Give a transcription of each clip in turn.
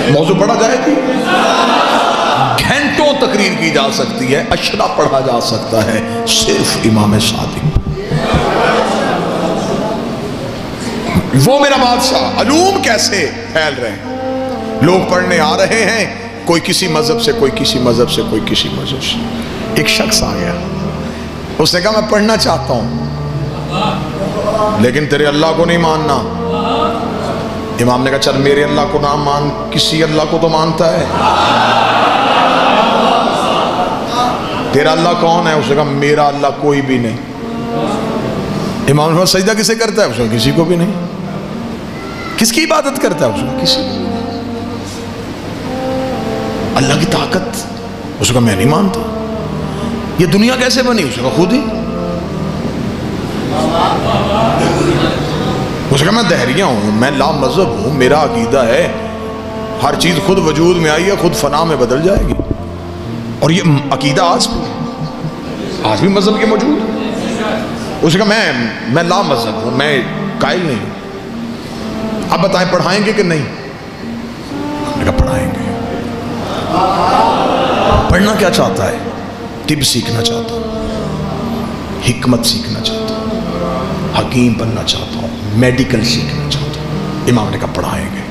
موضوع پڑھا جائے گی، گھنٹوں تقریر کی جا سکتی ہے، اشرا پڑھا جا سکتا ہے صرف امام صادق۔ وہ میرا بادشاہ، علوم کیسے پھیل رہے ہیں، لوگ پڑھنے آ رہے ہیں، کوئی کسی مذہب سے، کوئی کسی مذہب سے، کوئی کسی مذہب سے۔ ایک شخص آ گیا، اس نے کہا میں پڑھنا چاہتا ہوں لیکن تیرے اللہ کو نہیں ماننا۔ امام نے کہا چل میرے اللہ کو نہ مان، کسی اللہ کو تو مانتا ہے، تیرا اللہ کون ہے؟ اس نے کہا میرا اللہ کوئی بھی نہیں۔ امام نے کہا سجدہ کسے کرتا ہے؟ اس نے کہا کسی کو بھی نہیں۔ کس کی عبادت کرتا ہے؟ اس نے کہا کسی کو۔ اللہ کی طاقت؟ اس نے کہا میں نہیں مانتا۔ یہ دنیا کیسے بنی؟ اس نے کہا خود ہی۔ اس نے کہا میں دہریہ ہوں، میں لا مذہب ہوں، میرا عقیدہ ہے ہر چیز خود وجود میں آئی ہے، خود فنا میں بدل جائے گی، اور یہ عقیدہ آج بھی مذہب کے موجود ہے۔ اس نے کہا میں لا مذہب ہوں، میں قائل نہیں ہوں، اب بتائیں پڑھائیں گے کہ نہیں؟ ہم نے کہا پڑھائیں گے۔ پڑھنا کیا چاہتا ہے؟ طب سیکھنا چاہتا ہوں، حکمت سیکھنا چاہتا ہوں، حکیم بننا چاہتا ہوں، میڈیکل سیکھنا چاہتا ہوں۔ امام نے کہا پڑھائیں گے۔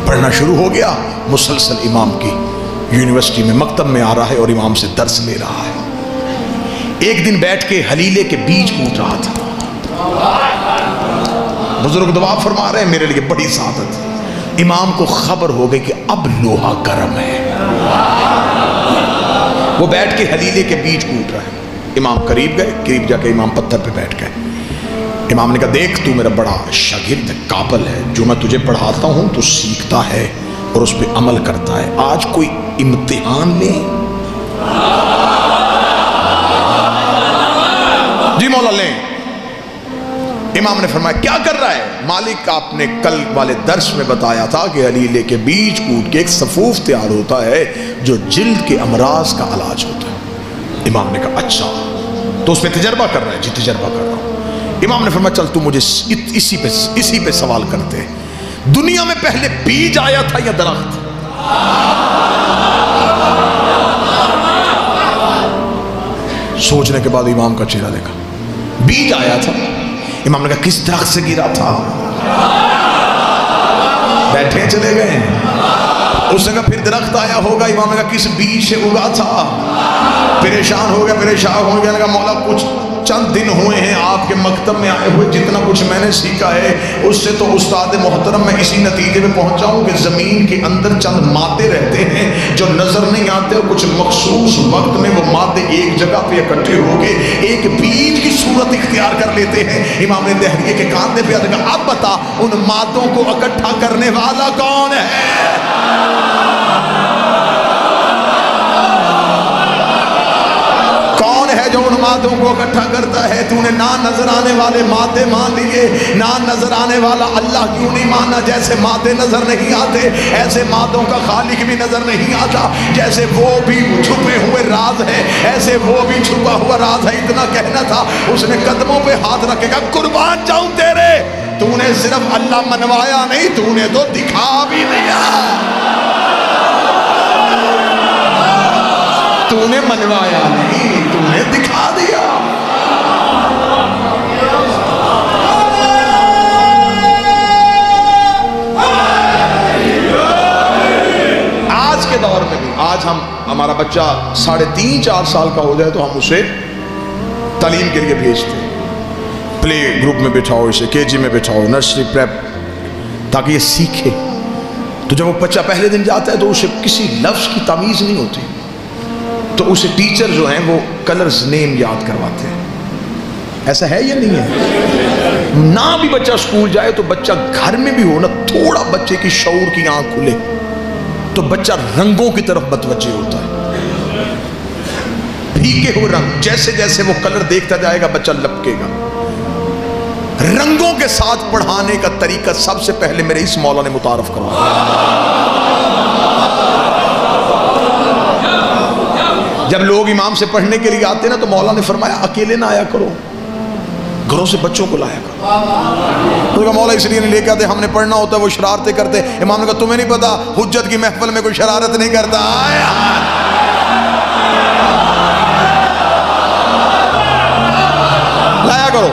پڑھنا شروع ہو گیا، مسلسل امام کی یونیورسٹی میں مکتب میں آ رہا ہے اور امام سے درس لے رہا ہے۔ ایک دن بیٹھ کے حلیلے کے بیج کوٹ رہا تھا۔ بزرگ دعا فرما رہے ہیں میرے لیے بڑی سعادت۔ امام کو خبر ہو گئی کہ اب لوہا گرم ہے، وہ بیٹھ کے حلیلے کے بیج کوٹ رہا ہے۔ امام قریب گئے، قریب جا کے امام پتھر پہ بیٹھ گئے۔ امام نے کہا دیکھ تو میرا بڑا شاگرد قابل ہے، جو میں تجھے پڑھاتا ہوں تو سیکھتا ہے اور اس پہ عمل کرتا ہے، آج کوئی امتحان لے؟ جی مولا لیں۔ امام نے فرمایا کیا کر رہا ہے؟ مالک آپ نے کل والے درس میں بتایا تھا کہ حلیلے کے بیج کوٹ کے ایک صفوف تیار ہوتا ہے جو جلد کے امراض کا علاج ہوتا ہے۔ امام نے کہا اچھا، تو اس پہ تجربہ کر رہا ہے؟ جی تجربہ کر رہا ہوں۔ امام نے فرمایا چل تو مجھے اسی پہ سوال کرتے ہیں، دنیا میں پہلے بیج آیا تھا یا درخت؟ سوچنے کے بعد امام کا چہرہ دیکھا، بیج آیا تھا۔ امام نے کہا کس درخت سے گرا تھا؟ بیٹھے چلے گئے۔ اس نے کہا پھر درخت آیا ہوگا۔ امام نے کہا کس بیج سے اگا تھا؟ پریشان ہو گیا، پریشان ہو گیا، نے کہا مولا کچھ چند دن ہوئے ہیں آپ کے مکتب میں آئے ہوئے، جتنا کچھ میں نے سیکھا ہے اس سے تو استاد محترم میں اسی نتیجے میں پہنچا ہوں کہ زمین کے اندر چند مادے رہتے ہیں جو نظر نہیں آتے، اور کچھ مخصوص وقت میں وہ مادے ایک جگہ پہ اکٹھے ہو کے ایک بیج کی صورت اختیار کر لیتے ہیں۔ امام نے دہریے کے کاندھے پہ کہا اب بتا ان مادوں کو اکٹھا کرنے والا کون ہے؟ جو ان مادوں کو اکٹھا کرتا ہے؟ تو نے نہ نظر آنے والے مادے مان لیے، نہ نظر آنے والا اللہ کیوں نہیں ماننا؟ جیسے مادے نظر نہیں آتے ایسے مادوں کا خالق بھی نظر نہیں آتا، جیسے وہ بھی چھپے ہوئے راز ہے ایسے وہ بھی چھپا ہوا راز ہے۔ اتنا کہنا تھا، اس نے قدموں پہ ہاتھ رکھے گا قربان جاؤں تیرے، تو نے صرف اللہ منوایا نہیں، تو نے تو دکھا بھی دیا، تو نے منوایا نہیں، تو نے دکھا دیا۔ آج کے دور میں بھی، آج ہمارا بچہ 3.5-4 سال کا ہو جائے تو ہم اسے تعلیم کے لیے بھیجتے ہیں، پلے گروپ میں بٹھاؤ، اسے KG میں بٹھاؤ، نرسری پریپ، تاکہ یہ سیکھے۔ تو جب وہ بچہ پہلے دن جاتا ہے تو اسے کسی لفظ کی تمیز نہیں ہوتی، تو اسے ٹیچر جو ہیں وہ کلرز نیم یاد کرواتے ہیں۔ ایسا ہے یا نہیں ہے؟ نہ بھی بچہ اسکول جائے تو بچہ گھر میں بھی ہو نا، تھوڑا بچے کی شعور کی آنکھ کھلے تو بچہ رنگوں کی طرف متوجہ ہوتا ہے، پھیکے ہوئے رنگ، جیسے جیسے وہ کلر دیکھتا جائے گا بچہ لپکے گا۔ رنگوں کے ساتھ پڑھانے کا طریقہ سب سے پہلے میرے اس مولا نے متعارف کروایا۔ جب لوگ امام سے پڑھنے کے لیے آتے نا تو مولا نے فرمایا اکیلے نہ آیا کرو، گھروں سے بچوں کو لایا کرو. انہوں نے کہا مولا اس لیے نہیں لے کے آتے, ہم نے پڑھنا ہوتا ہے, وہ شرارتیں کرتے. امام نے کہا تمہیں نہیں پتا حجت کی محفل میں کوئی شرارت نہیں کرتا. لایا کرو,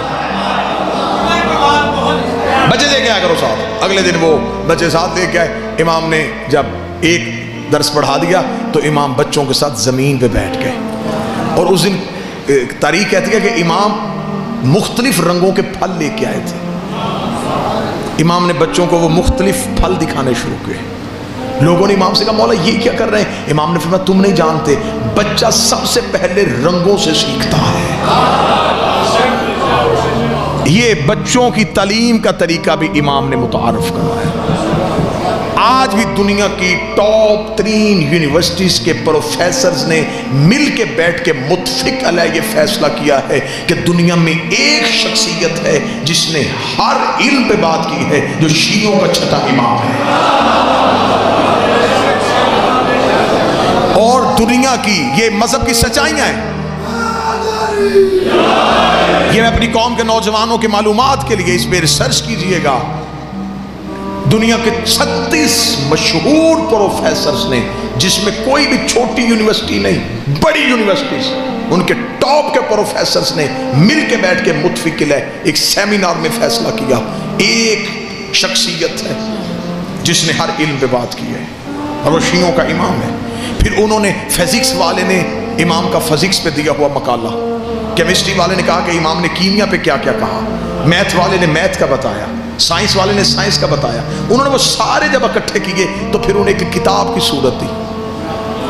بچے لے کے آیا کرو ساتھ. اگلے دن وہ بچے ساتھ لے کے آئے. امام نے جب ایک درس پڑھا دیا تو امام بچوں کے ساتھ زمین پہ بیٹھ گئے. اور اس دن تاریخ کہتی ہے کہ امام مختلف رنگوں کے پھل لے کے آئے تھے. امام نے بچوں کو وہ مختلف پھل دکھانے شروع کیے. لوگوں نے امام سے کہا مولا یہ کیا کر رہے ہیں؟ امام نے فرمایا تم نہیں جانتے, بچہ سب سے پہلے رنگوں سے سیکھتا ہے. یہ بچوں کی تعلیم کا طریقہ بھی امام نے متعارف کروایا. آج بھی دنیا کی ٹاپ 3 یونیورسٹیز کے پروفیسرز نے مل کے بیٹھ کے متفق علیہ یہ فیصلہ کیا ہے کہ دنیا میں ایک شخصیت ہے جس نے ہر علم پہ بات کی ہے, جو شیعوں کا چھٹا امام ہے. اور دنیا کی یہ مذہب کی سچائیاں ہیں. یہ میں اپنی قوم کے نوجوانوں کے معلومات کے لیے اس پہ ریسرچ کیجئے گا. دنیا کے 36 مشہور پروفیسرز نے, جس میں کوئی بھی چھوٹی یونیورسٹی نہیں, بڑی یونیورسٹیز, ان کے ٹاپ کے پروفیسرز نے مل کے بیٹھ کے متفق ہے ایک سیمینار میں فیصلہ کیا ایک شخصیت ہے جس نے ہر علم پہ بات کی ہے اور وہ شیعوں کا امام ہے. پھر انہوں نے فزکس والے نے امام کا فزکس پہ دیا ہوا مقالہ, کیمسٹری والے نے کہا کہ امام نے کیمیا پہ کیا کیا کہا, میتھ والے نے میتھ کا بتایا, سائنس والے نے سائنس کا بتایا. انہوں نے وہ سارے جب اکٹھے کیے تو پھر انہیں ایک کتاب کی صورت دی.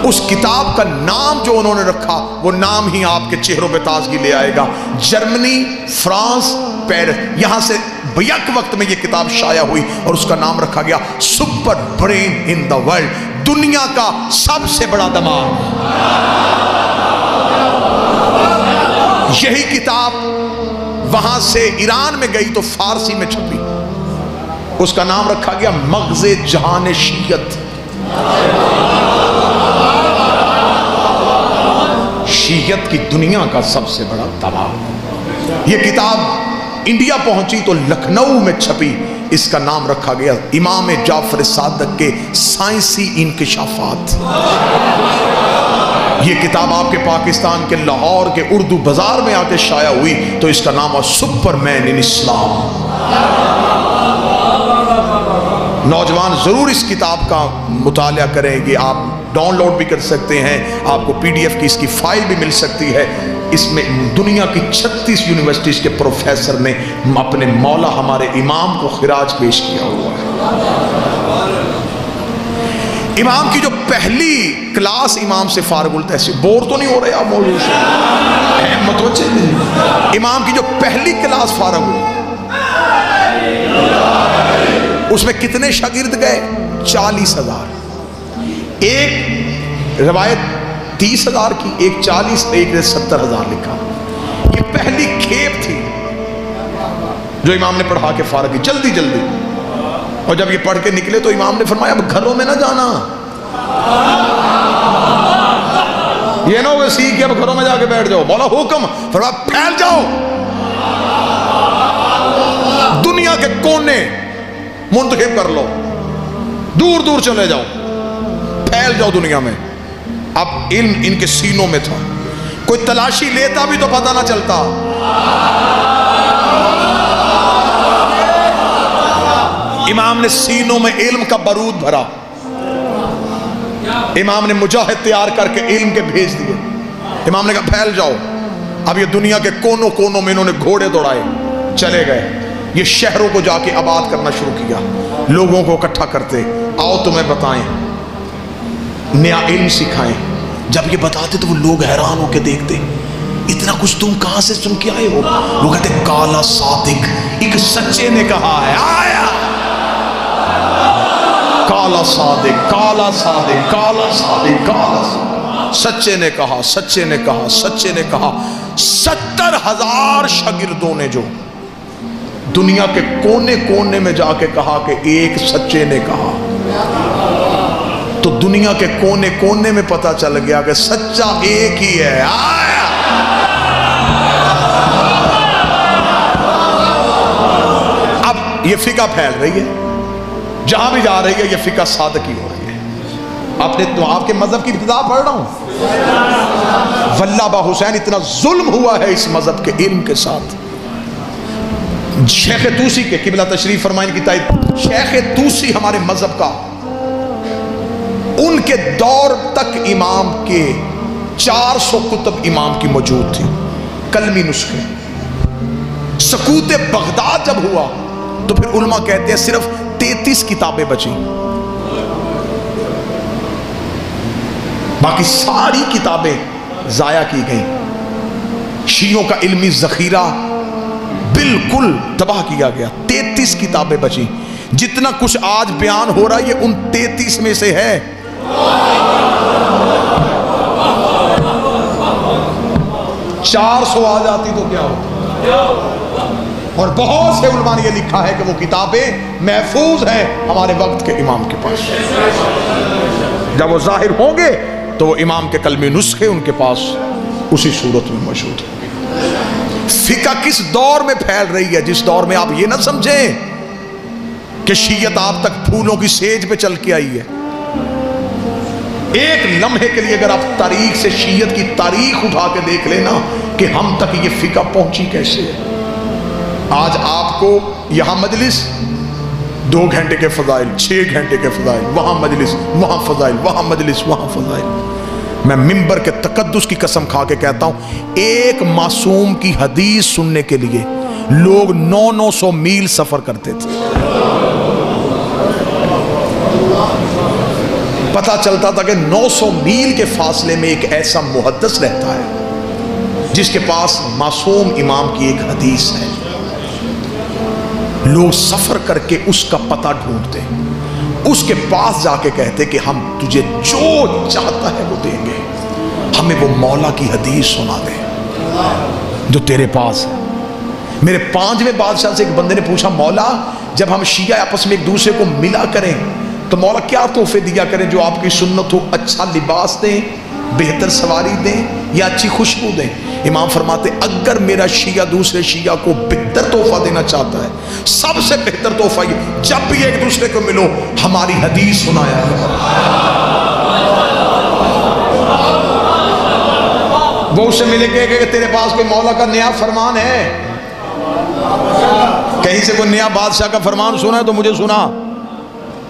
اس کتاب کا نام جو انہوں نے رکھا وہ نام ہی آپ کے چہروں پہ تازگی لے آئے گا. جرمنی, فرانس, پیرس, یہاں سے بیک وقت میں یہ کتاب شائع ہوئی اور اس کا نام رکھا گیا super brain in the world, دنیا کا سب سے بڑا دماغ. یہی کتاب وہاں سے ایران میں گئی تو فارسی میں چھپی. اس کا نام رکھا گیا مغز جہان شیعت. شیعت کی دنیا کا سب سے بڑا دماغ. یہ کتاب انڈیا پہنچی تو لکھنؤ میں چھپی. اس کا نام رکھا گیا امام جعفر صادق کے سائنسی انکشافات. یہ کتاب آپ کے پاکستان کے لاہور کے اردو بازار میں آ کے شائع ہوئی تو اس کا نام ہے سپر مین ان اسلام. نوجوان ضرور اس کتاب کا مطالعہ کریں گے. آپ ڈاؤن لوڈ بھی کر سکتے ہیں, آپ کو پی ڈی ایف کی اس کی فائل بھی مل سکتی ہے. اس میں دنیا کی 36 یونیورسٹیز کے پروفیسر نے اپنے مولا ہمارے امام کو خراج پیش کیا ہوا ہے. امام کی جو پہلی کلاس امام سے فارغ التحصیل, بور تو نہیں ہو رہے آپ موضوع سے, متوجہ نہیں. امام کی جو پہلی کلاس فارغ ہوئی اس میں کتنے شاگرد گئے؟ 40,000. ایک روایت 30,000 کی, ایک 40, ایک نے 70,000 لکھا. یہ پہلی کھیپ تھی جو امام نے پڑھا کے فارغ کی جلدی جلدی. اور جب یہ پڑھ کے نکلے تو امام نے فرمایا اب گھروں میں نہ جانا, یہ نہ ہو سیکھ کے اب گھروں میں جا کے بیٹھ جاؤ. مولا حکم, فرمایا پھیل جاؤ, دنیا کے کونے منتخب کر لو, دور دور چلے جاؤ, پھیل جاؤ دنیا میں. اب علم ان کے سینوں میں تھا, کوئی تلاشی لیتا بھی تو پتہ نہ چلتا. امام نے سینوں میں علم کا بارود بھرا. امام نے مجاہد تیار کر کے علم کے بھیج دیے. امام نے کہا پھیل جاؤ. اب یہ دنیا کے کونوں کونوں میں انہوں نے گھوڑے دوڑائے, چلے گئے. یہ شہروں کو جا کے آباد کرنا شروع کیا, لوگوں کو اکٹھا کرتے, آؤ تمہیں بتائیں, نیا علم سکھائیں. جب یہ بتاتے تو وہ لوگ حیران ہو کے دیکھتے, اتنا کچھ تم کہاں سے سن کے آئے ہو؟ وہ کہتے کالا صادق, ایک سچے نے کہا ہے. آیا کالا صادق, کالا صادق, کالا صادق, کالا صادق. سچے نے کہا, سچے نے کہا, سچے نے کہا. 70,000 شاگردوں نے جو دنیا کے کونے کونے میں جا کے کہا کہ ایک سچے نے کہا, تو دنیا کے کونے کونے میں پتہ چل گیا کہ سچا ایک ہی ہے. آیا یہ فقہ پھیل رہی ہے، جہاں بھی جا رہی ہے یہ فقہ صادقی ہو رہی ہے۔ آپ کے مذہب کی ابتدا پڑھ رہا ہوں، واللہ با حسین اتنا ظلم ہوا ہے اس مذہب کے علم کے ساتھ۔ شیخ توسی کے قبلہ تشریف فرمائیں کی تائید، شیخ توسی ہمارے مذہب کا، ان کے دور تک امام کے 400 کتب امام کی موجود تھی، کلمی نسخے۔ سقوط بغداد جب ہوا تو پھر علماء کہتے ہیں صرف 33 کتابیں بچیں، باقی ساری کتابیں ضائع کی گئیں۔ شیعوں کا علمی ذخیرہ بالکل تباہ کیا گیا، 33 کتابیں بچیں۔ جتنا کچھ آج بیان ہو رہا ہے یہ ان 33 میں سے ہے۔ 400 آ جاتی تو کیا ہو؟ اور بہت سے علماء نے یہ لکھا ہے کہ وہ کتابیں محفوظ ہیں ہمارے وقت کے امام کے پاس، جب وہ ظاہر ہوں گے تو وہ امام کے کلمی نسخے ان کے پاس اسی صورت میں موجود ہیں۔ فقہ کس دور میں پھیل رہی ہے؟ جس دور میں آپ یہ نہ سمجھیں کہ شیعت آپ تک پھولوں کی سیج پہ چل کے آئی ہے۔ ایک لمحے کے لیے اگر آپ تاریخ سے شیعت کی تاریخ اٹھا کے دیکھ لینا کہ ہم تک یہ فقہ پہنچی کیسے ہے۔ آج آپ کو یہاں مجلس 2 گھنٹے کے فضائل، 6 گھنٹے کے فضائل، وہاں مجلس وہاں فضائل، وہاں مجلس وہاں فضائل۔ میں منبر کے تقدس کی قسم کھا کے کہتا ہوں، ایک معصوم کی حدیث سننے کے لیے لوگ 900 میل سفر کرتے تھے۔ پتہ چلتا تھا کہ 900 میل کے فاصلے میں ایک ایسا محدث رہتا ہے جس کے پاس معصوم امام کی ایک حدیث ہے۔ لوگ سفر کر کے اس کا پتہ ڈھونڈتے، اس کے پاس جا کے کہتے کہ ہم تجھے جو چاہتا ہے وہ دیں گے، ہمیں وہ مولا کی حدیث سنا دے جو تیرے پاس ہے۔ میرے 5ویں بادشاہ سے ایک بندے نے پوچھا، مولا جب ہم شیعہ آپس میں ایک دوسرے کو ملا کریں تو مولا کیا تحفے دیا کریں جو آپ کی سنت ہو؟ اچھا لباس دیں، بہتر سواری دیں یا اچھی خوشبو دیں؟ امام فرماتے اگر میرا شیعہ دوسرے شیعہ کو بہتر تحفہ دینا چاہتا ہے، سب سے بہتر تحفہ یہ، جب بھی ایک دوسرے کو ملو ہماری حدیث سنایا کرو۔ وہ اسے ملے کہ تیرے پاس کوئی مولا کا نیا فرمان ہے؟ کہیں سے کوئی نیا بادشاہ کا فرمان سنا ہے تو مجھے سنا۔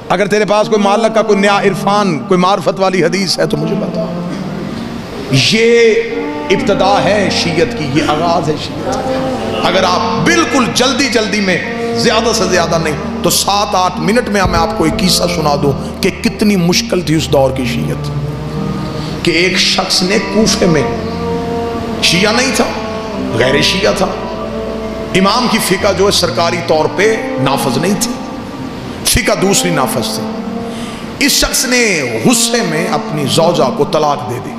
اگر تیرے پاس کوئی مالک کا کوئی نیا عرفان، کوئی معرفت والی حدیث ہے تو مجھے بتا۔ یہ ابتدا ہے شیعت کی، یہ آغاز ہے شیعت۔ اگر آپ بالکل جلدی میں، زیادہ سے زیادہ نہیں تو 7-8 منٹ میں میں آپ کو ایک قصہ سنا دوں کہ کتنی مشکل تھی اس دور کی شیعت۔ کہ ایک شخص نے کوفے میں، شیعہ نہیں تھا، غیر شیعہ تھا، امام کی فقہ جو ہے سرکاری طور پہ نافذ نہیں تھی، فقہ دوسری نافذ تھی۔ اس شخص نے غصے میں اپنی زوجہ کو طلاق دے دی۔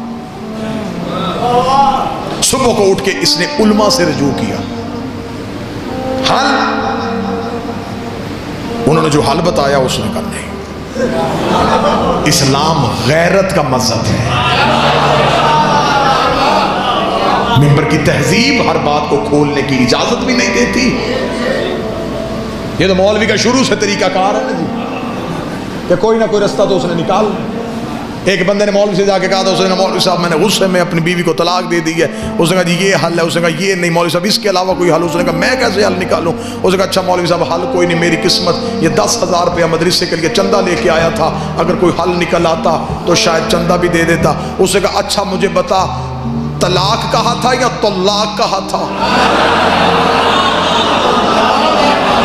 صبح کو اٹھ کے اس نے علماء سے رجوع کیا، حل؟ انہوں نے جو حل بتایا اس نے کہا نہیں، اسلام غیرت کا مذہب ہے، منبر کی تہذیب ہر بات کو کھولنے کی اجازت بھی نہیں دیتی۔ یہ تو مولوی کا شروع سے طریقہ کار ہے نا جی، کہ کوئی نہ کوئی رستہ تو اس نے نکال۔ ایک بندے نے مولوی سے جا کے کہا تھا، اس نے کہا مولوی صاحب میں نے غصے میں اپنی بیوی کو طلاق دے دی ہے۔ اس نے کہا جی یہ حل ہے؟ اس نے کہا یہ نہیں مولوی صاحب، اس کے علاوہ کوئی حل؟ اس نے کہا میں کیسے حل نکالوں؟ اس نے کہا اچھا مولوی صاحب حل کوئی نہیں، میری قسمت یہ 10,000 روپیہ مدرسے کے لیے چندہ لے کے آیا تھا، اگر کوئی حل نکل آتا تو شاید چندہ بھی دے دیتا۔ اس نے کہا اچھا مجھے بتا طلاق کہا تھا یا طلاق کہا تھا؟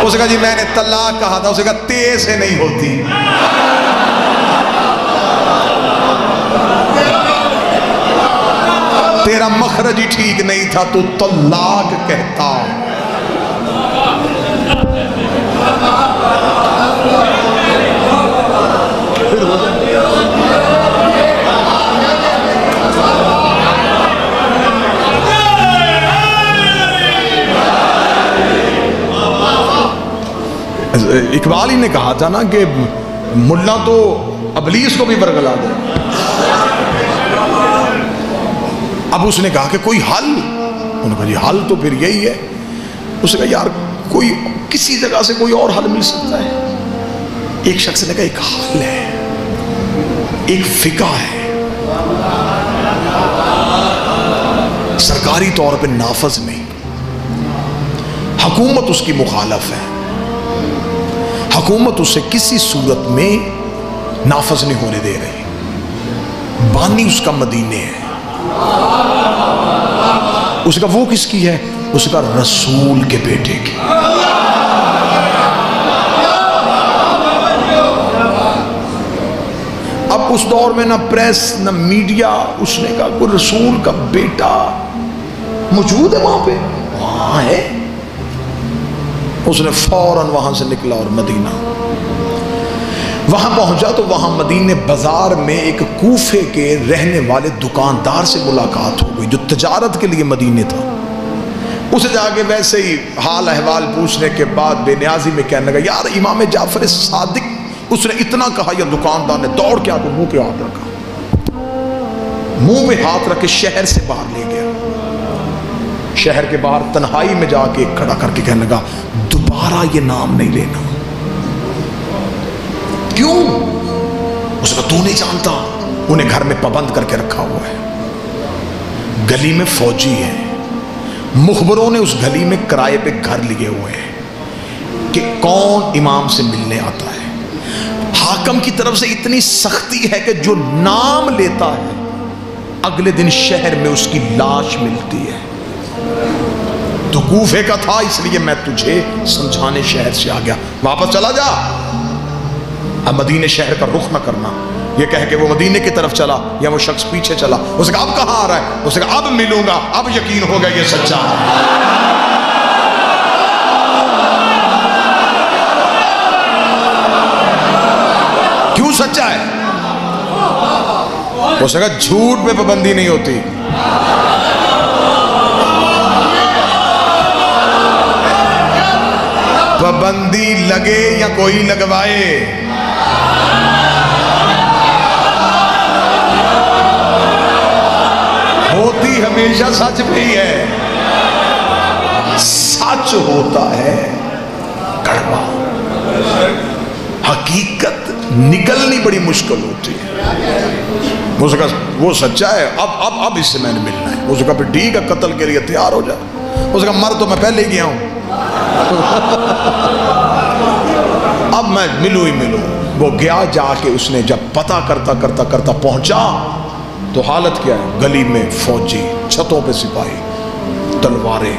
اس نے کہا جی میں نے طلاق کہا تھا۔ اس نے کہا تے سے نہیں ہوتی، تیرا مخرج ہی ٹھیک نہیں تھا، تو طلاق کہتا۔ اقبال ہی نے کہا تھا نا کہ ملا تو ابلیس کو بھی برگلا دے۔ اب اس نے کہا کہ کوئی حل؟ انہوں نے کہا جی حل تو پھر یہی ہے۔ اس نے کہا یار کوئی کسی جگہ سے کوئی اور حل مل سکتا ہے؟ ایک شخص نے کہا ایک حل ہے، ایک فقہ ہے، سرکاری طور پہ نافذ نہیں، حکومت اس کی مخالف ہے، حکومت اسے کسی صورت میں نافذ نہیں ہونے دے رہی، بانی اس کا مدینے ہے۔ اس کا وہ کس کی ہے؟ اس کا رسول کے بیٹے کی۔ اب اس دور میں نہ پریس نہ میڈیا، اس نے کہا کوئی رسول کا بیٹا موجود ہے وہاں پہ؟ وہاں ہے۔ اس نے فوراً وہاں سے نکلا اور مدینہ وہاں پہنچا تو وہاں مدینے بازار میں ایک کوفے کے رہنے والے دکاندار سے ملاقات ہو گئی جو تجارت کے لیے مدینے تھا۔ اسے جا کے ویسے ہی حال احوال پوچھنے کے بعد بے نیازی میں کہنے لگا یار امام جعفر صادق، اس نے اتنا کہا، یا دکاندار نے دوڑ کے آ کے منہ پہ ہاتھ رکھا، منہ پہ ہاتھ رکھ کے شہر سے باہر لے گیا۔ شہر کے باہر تنہائی میں جا کے کھڑا کر کے کہنے لگا دوبارہ یہ نام نہیں لینا۔ کیوں؟ اس نے کہا تو نہیں جانتا، انہیں گھر میں پابند کر کے رکھا ہوا ہے، گلی میں فوجی ہے، مخبروں نے اس گلی میں کرائے پہ گھر لیے ہوئے ہیں کہ کون امام سے ملنے آتا ہے۔ حاکم کی طرف سے اتنی سختی ہے کہ جو نام لیتا ہے اگلے دن شہر میں اس کی لاش ملتی ہے۔ تو کوفے کا تھا، اس لیے میں تجھے سمجھانے شہر سے آ گیا، واپس چلا جا، اب مدینے شہر کا رخ نہ کرنا۔ یہ کہہ کے وہ مدینے کی طرف چلا، یا وہ شخص پیچھے چلا۔ اس نے کہا اب کہاں آ رہا ہے؟ اس نے کہا اب ملوں گا، اب یقین ہوگا یہ سچا ہے۔ کیوں سچا ہے؟ اس نے کہا جھوٹ پہ پابندی نہیں ہوتی، پابندی لگے یا کوئی لگوائے، ہوتی ہمیشہ سچ پہ ہی ہے۔ سچ ہوتا ہے کڑوا، حقیقت نکلنی بڑی مشکل ہوتی ہے۔ اس نے کہا وہ سچا ہے، اب اس سے میں نے ملنا ہے۔ اس نے کہا پھر ٹھیک ہے، قتل کے لیے تیار ہو جا۔ اس نے کہا مر تو میں پہلے ہی گیا ہوں، اب میں ملوں ہی ملوں۔ وہ گیا، جا کے اس نے جب پتہ کرتا کرتا کرتا پہنچا تو حالت کیا ہے؟ گلی میں فوجی، چھتوں پہ سپاہی، تلواریں،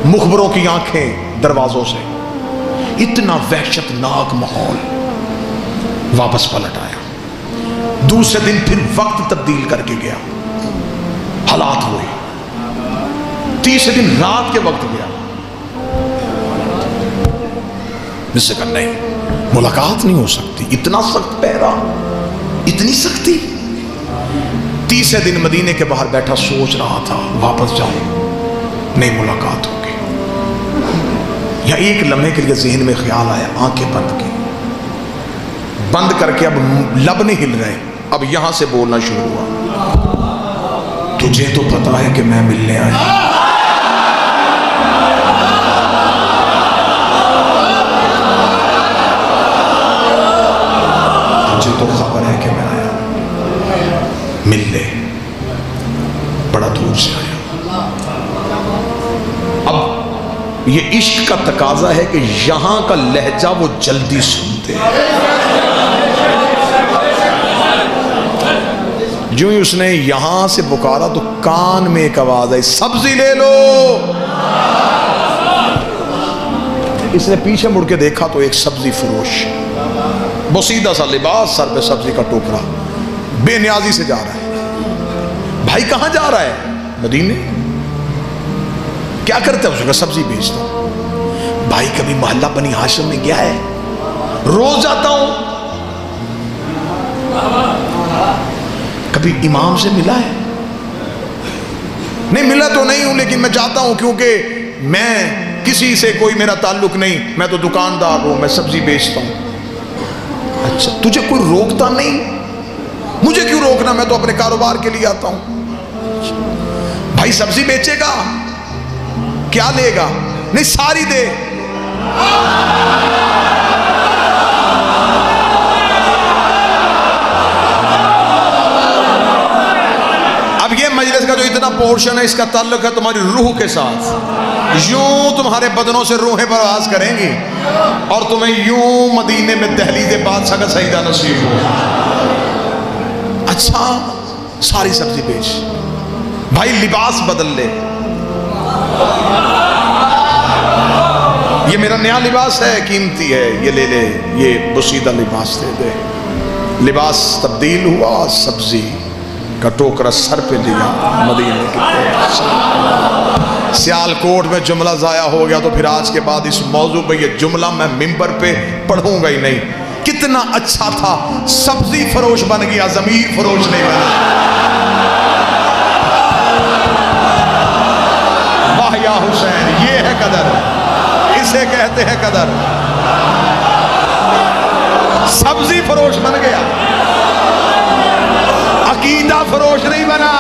مخبروں کی آنکھیں دروازوں سے، اتنا وحشت ناک ماحول۔ واپس پلٹ آیا، دوسرے دن پھر وقت تبدیل کر کے گیا، حالات ہوئے، تیسرے دن رات کے وقت گیا، جس سے کہا نہیں ملاقات نہیں ہو سکتی، اتنا سخت پہرا، اتنی سختی۔ تیسرے دن مدینے کے باہر بیٹھا سوچ رہا تھا واپس جاؤں، نہیں ملاقات ہوگی۔ یا ایک لمحے کے لیے ذہن میں خیال آیا، آنکھیں بند کی، بند کر کے اب لب نہیں ہل رہے، اب یہاں سے بولنا شروع ہوا، تجھے تو پتا ہے کہ میں ملنے آیا، تجھے تو خبر ہے کہ میں آیا، مل لے، بڑا دور سے آیا۔ اب یہ عشق کا تقاضا ہے کہ یہاں کا لہجہ وہ جلدی سنتے ہیں۔ جو ہی اس نے یہاں سے پکارا تو کان میں ایک آواز آئی، سبزی لے لو۔ اس نے پیچھے مڑ کے دیکھا تو ایک سبزی فروش، بسیدہ سا لباس، سر پہ سبزی کا ٹوکرا، بے نیازی سے جا رہا ہے۔ بھائی کہاں جا رہا ہے؟ مدینے۔ کیا کرتا ہے؟ اس نے کہا سبزی بیچتا ہوں۔ بھائی کبھی محلہ بنی ہاشم میں گیا ہے؟ روز جاتا ہوں۔ کبھی امام سے ملا ہے؟ نہیں ملا تو نہیں ہوں، لیکن میں جاتا ہوں کیونکہ میں کسی سے کوئی میرا تعلق نہیں، میں تو دکاندار ہوں، میں سبزی بیچتا ہوں۔ اچھا تجھے کوئی روکتا نہیں؟ مجھے کیوں روکنا، میں تو اپنے کاروبار کے لیے آتا ہوں۔ بھائی سبزی بیچے گا؟ کیا لے گا؟ نہیں ساری دے۔ اب یہ مجلس کا جو اتنا پورشن ہے اس کا تعلق ہے تمہاری روح کے ساتھ. یوں تمہارے بدنوں سے روحیں پرواز کریں گی اور تمہیں یوں مدینے میں دہلیز بادشاہ کا سجدہ نصیب ہو. اچھا ساری سبزی بیچ بھائی, لباس بدل لے. یہ میرا نیا لباس ہے, قیمتی ہے, یہ لے لے, یہ بسیدہ لباس دے دے. لباس تبدیل ہوا, سبزی کا ٹوکرا سر پہ لیا. مدینے کے سیال کوٹ میں جملہ ضائع ہو گیا تو پھر آج کے بعد اس موضوع پہ یہ جملہ میں ممبر پہ پڑھوں گا ہی نہیں. کتنا اچھا تھا, سبزی فروش بن گیا, ضمیر فروش نہیں بنا. واہ یا حسین, یہ ہے قدر, اسے کہتے ہیں قدر. سبزی فروش بن گیا, عقیدہ فروش نہیں بنا.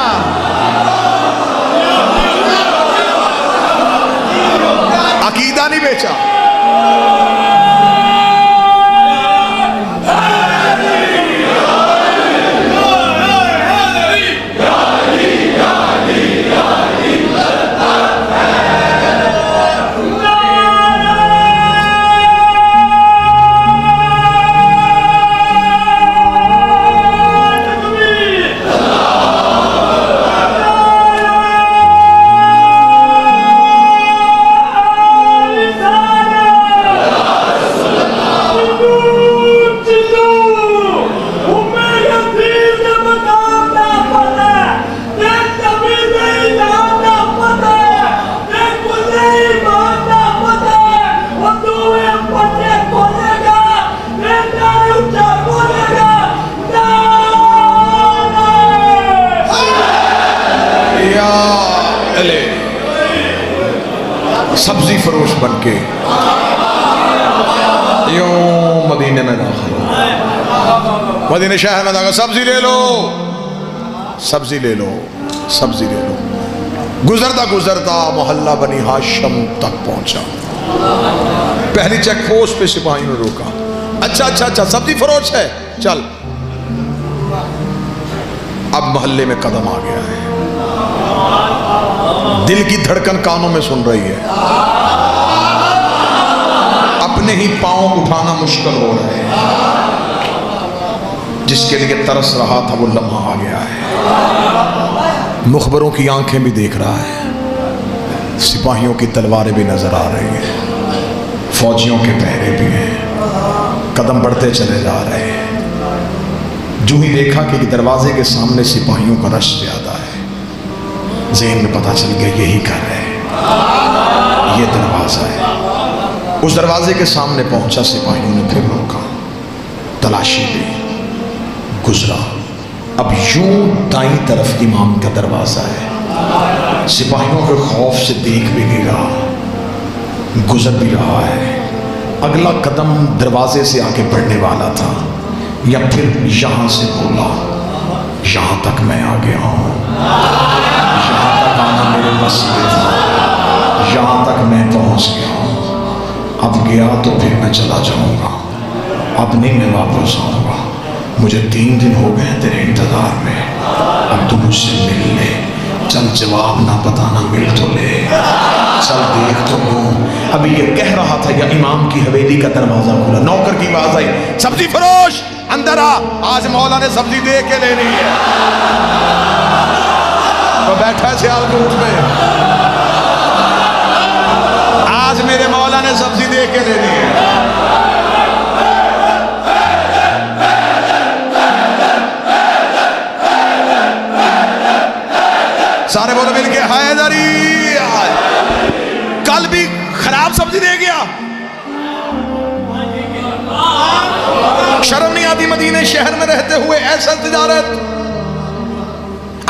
عقیدہ نہیں بیچا. سبزی فروش بن کے یوں مدینے میں داخل ہو. مدینے شہر میں داخل, سبزی لے لو, سبزی لے لو, سبزی لے لو. گزرتا گزرتا محلہ بنی ہاشم تک پہنچا. پہلی چیک پوسٹ پہ سپاہیوں نے روکا. اچھا اچھا اچھا سبزی فروش ہے, چل. اب محلے میں قدم آ گیا ہے, دل کی دھڑکن کانوں میں سن رہی ہے, اپنے ہی پاؤں اٹھانا مشکل ہو رہا ہے. جس کے لیے ترس رہا تھا وہ لمحہ آ گیا ہے. مخبروں کی آنکھیں بھی دیکھ رہا ہے, سپاہیوں کی تلواریں بھی نظر آ رہی ہیں, فوجیوں کے پہرے بھی ہیں. قدم بڑھتے چلے جا رہے ہیں. جو ہی دیکھا کہ دروازے کے سامنے سپاہیوں کا رش زیادہ ہے, ذہن میں پتہ چل گیا یہی کر رہے ہیں, یہ دروازہ ہے. اس دروازے کے سامنے پہنچا, سپاہیوں نے پھر روکا, تلاشی لی, گزرا. اب یوں دائیں طرف امام کا دروازہ ہے. سپاہیوں کے خوف سے دیکھ بھی نہیں رہا, گزر بھی رہا ہے. اگلا قدم دروازے سے آگے بڑھنے والا تھا, یا پھر یہاں سے بولا یہاں تک میں آ گیا ہوں, یہاں تک آنا میرے بس میں تھا, یہاں تک میں پہنچ گیا ہوں. اب گیا تو پھر میں چلا جاؤں گا, اب نہیں میں واپس آؤں گا. مجھے 3 دن ہو گئے تیرے انتظار میں, اب تو مجھ سے مل لے. چل جواب نہ بتانا, مل تو لے, چل دیکھ تو لوں. ابھی یہ کہہ رہا تھا یا امام کی حویلی کا دروازہ کھلا, نوکر کی آواز آئی, سبزی فروش اندر آ, آج مولا نے سبزی دے کے لینی ہے. تو بیٹھا سیال کوٹ میں, آج میرے مولا نے سبزی دے کے لینی ہے. سارے بولو مل کے حیدری. کل بھی خراب سبزی دے گیا, شرم نہیں آتی مدینے شہر میں رہتے ہوئے ایسا تجارت.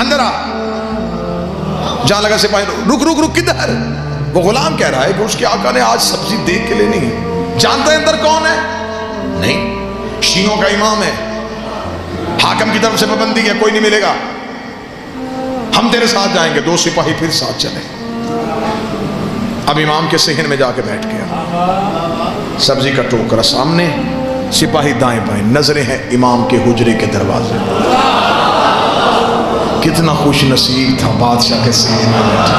اندر آ. جہاں لگا سپاہی, رک رک رک کدھر؟ وہ غلام کہہ رہا ہے کہ اس کے آقا نے آج سبزی دے کے لینی ہے. جانتا ہے اندر کون ہے؟ نہیں, شیعوں کا امام ہے, حاکم کی طرف سے پابندی ہے, کوئی نہیں ملے گا, ہم تیرے ساتھ جائیں گے. 2 سپاہی پھر ساتھ چلے. اب امام کے صحن میں جا کے بیٹھ گیا، سبزی کا ٹوکرا سامنے، سپاہی دائیں بائیں، نظریں ہیں امام کے حجرے کے دروازے۔ کتنا خوش نصیب تھا بادشاہ کے صحن میں بیٹھا،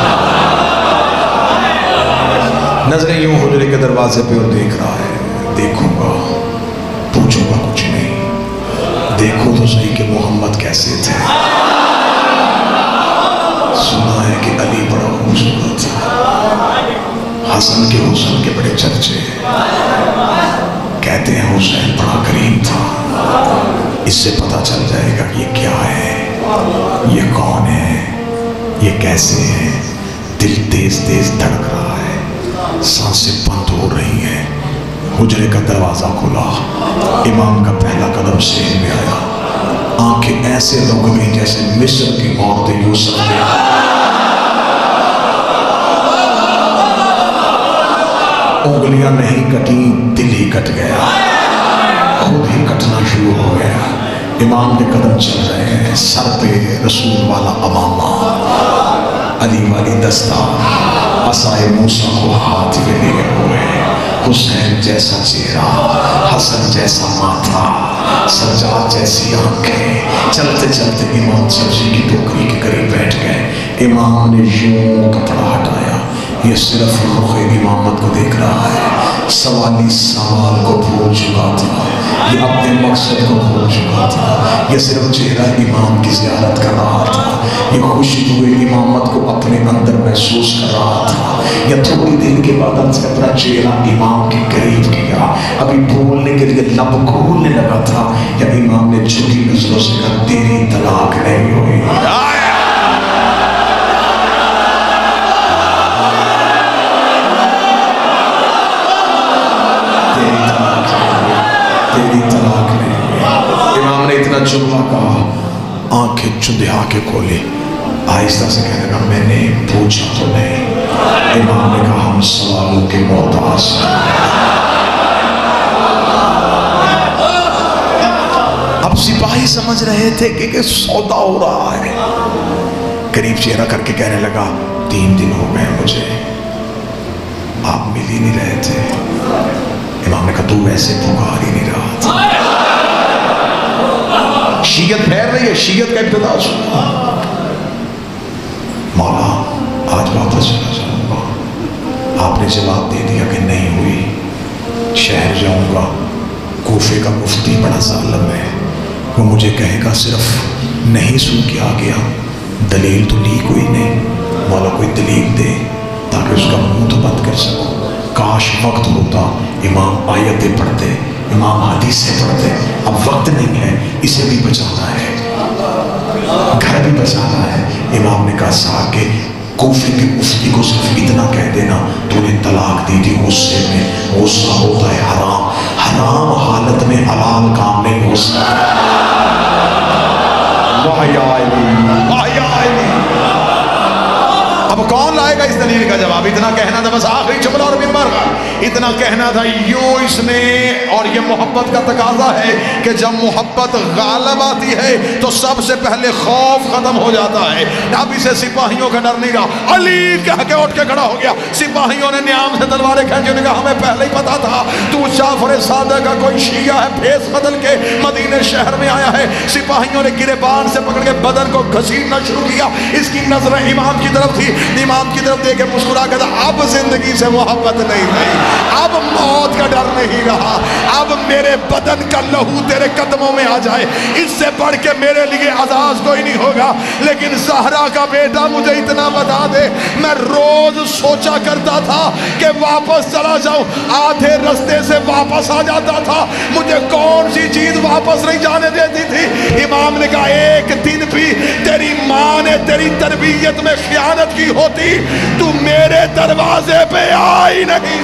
نظریں یوں حجرے کے دروازے پہ اور دیکھ رہا ہے۔ دیکھوں گا، پوچھوں گا کچھ نہیں، دیکھو تو صحیح کہ محمد کیسے تھے۔ سنا ہے کہ علی بڑا خوبصورت تھا، حسن کے حسن کے بڑے چرچے، کہتے ہیں حسین بڑا کریم تھا۔ اس سے پتہ چل جائے گا کہ یہ کیا ہے، یہ کون ہے، یہ کیسے ہے۔ دل تیز تیز دھڑک رہا ہے، سانسیں بند ہو رہی ہیں۔ حجرے کا دروازہ کھلا، امام کا پہلا قدم صحن میں آیا، آنکھیں ایسے لگ گئی جیسے مصر کی عورتیں یوسف نے۔ انگلیاں نہیں کٹیں، دل ہی کٹ گیا، خود ہی کٹنا شروع ہو گیا۔ امام کے قدم چل رہے ہیں، سر پہ رسول والا امامہ، علی والی دستار، عصائے موسیٰ کو ہاتھ میں لیے ہوئے، حسین جیسا چہرہ، حسن جیسا ماتھا، سجاد جیسی آنکھیں۔ چلتے چلتے امام سبزی کی ٹوکری کے قریب بیٹھ گئے۔ امام نے یوں کپڑا ہٹایا، یہ صرف رخ امامت کو دیکھ رہا ہے۔ سوالی سوال کو بھول چکا تھا، یہ اپنے مقصد کو بھول چکا تھا، یہ صرف چہرہ امام کی زیارت کر رہا تھا، یہ خوشبو امامت کو اپنے اندر محسوس کر رہا تھا۔ یا تھوڑی دیر کے بعد سے اپنا چہرہ امام کے قریب کیا، ابھی بولنے کے لیے لب کھولنے لگا تھا، یا امام نے جھکی نظروں سے کہا تیری طلاق نہیں ہوئی۔ امام نے اتنا جملہ کہا، آنکھیں چندھا کے کھولے، آہستہ سے کہنے لگا میں نے پوچھا تو نہیں۔ امام نے کہا ہم سوالوں کے محتاج ہیں۔ اب سپاہی سمجھ رہے تھے کہ سودا ہو رہا ہے، قریب چہرہ کر کے کہنے لگا 3 دن ہو گئے مجھے، آپ مل ہی نہیں رہے تھے۔ امام نے کہا تو ویسے پکار ہی نہیں رہا تھا۔ شیعت پھیر رہی ہے، شیعت کا ابتدا سنا، مولا آج واپس چلا جاؤں گا۔ آپ نے جواب دے دیا کہ نہیں ہوئی، شہر جاؤں گا، کوفے کا مفتی بڑا ظالم ہے، وہ مجھے کہے گا صرف نہیں سن کے آ گیا، دلیل تو لی کوئی نہیں، مولا کوئی دلیل دے تاکہ اس کا منہ تو بند کر سکو۔ کاش وقت ہوتا، امام آیتیں پڑھتے، امام حدیثیں پڑھتے، اب وقت نہیں ہے، اسے بھی بچانا ہے، گھر بھی بچانا ہے۔ امام نے کہا صاحب کہ کوفے کے مفتی کو صرف اتنا کہہ دینا تو نے طلاق دی تھی غصے میں، غصہ ہوتا ہے حرام، حرام حالت میں حلال کام نہیں ہو سکتا۔ اب کون لائے گا اس دلیل کا جواب؟ اتنا کہنا تھا بس، آخری جملہ اور منبر اتنا کہنا تھا یوں اس نے، اور یہ محبت کا تقاضا ہے کہ جب محبت غالب آتی ہے تو سب سے پہلے خوف ختم ہو جاتا ہے۔ اب اسے سپاہیوں کا ڈر نہیں رہا، علی کہہ کے اٹھ کے کھڑا ہو گیا۔ سپاہیوں نے نیام سے تلواریں کھینچی، انہوں نے کہا ہمیں پہلے ہی پتا تھا تو جعفر صادق کا کوئی شیعہ ہے، بھیس بدل کے مدینے شہر میں آیا ہے۔ سپاہیوں نے گریبان سے پکڑ کے بدن کو گھسیٹنا شروع کیا، اس کی نظر امام کی طرف تھی، امام کی طرف دیکھ کے مسکرا کے کہا اب زندگی سے محبت نہیں رہی، اب موت کا ڈر نہیں رہا، اب میرے بدن کا لہو تیرے قدموں میں آ جائے، اس سے بڑھ کے میرے لیے عزاز کوئی نہیں ہوگا۔ لیکن زہرا کا بیٹا مجھے اتنا بتا دے، میں روز سوچا کرتا تھا کہ واپس چلا جاؤں، آدھے رستے سے واپس آ جاتا تھا، مجھے کون سی چیز واپس نہیں جانے دیتی تھی؟ امام نے کہا ایک دن بھی تیری ماں نے تیری تربیت میں خیانت کی ہوتی تو میرے دروازے پہ آئی نہیں۔